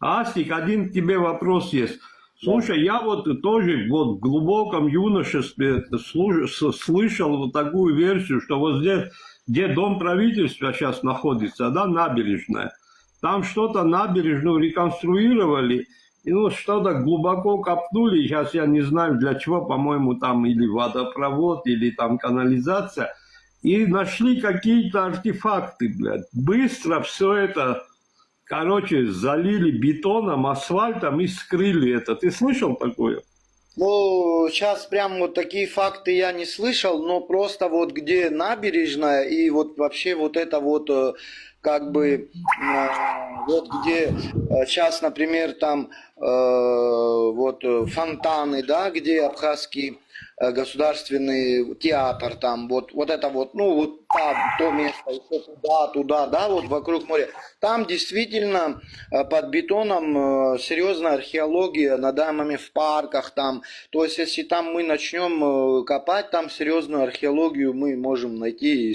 Астик, один к тебе вопрос есть. Слушай, я вот тоже вот в глубоком юношестве слышал вот такую версию, что вот здесь, где дом правительства сейчас находится, да, набережная, там что-то набережную реконструировали, и ну что-то глубоко копнули, сейчас я не знаю для чего, по-моему, там или водопровод, или там канализация, и нашли какие-то артефакты, блядь. Быстро все это, короче, залили бетоном, асфальтом и скрыли это. Ты слышал такое? Ну, сейчас прям вот такие факты я не слышал, но просто вот где набережная и вот вообще вот это вот как бы вот где сейчас, например, там вот фонтаны, да, где абхазский государственный театр, там вот это вот, ну вот там то место, еще туда, да, вот вокруг моря. Там действительно под бетоном серьезная археология, над дамами в парках там. То есть если там мы начнем копать, там серьезную археологию мы можем найти.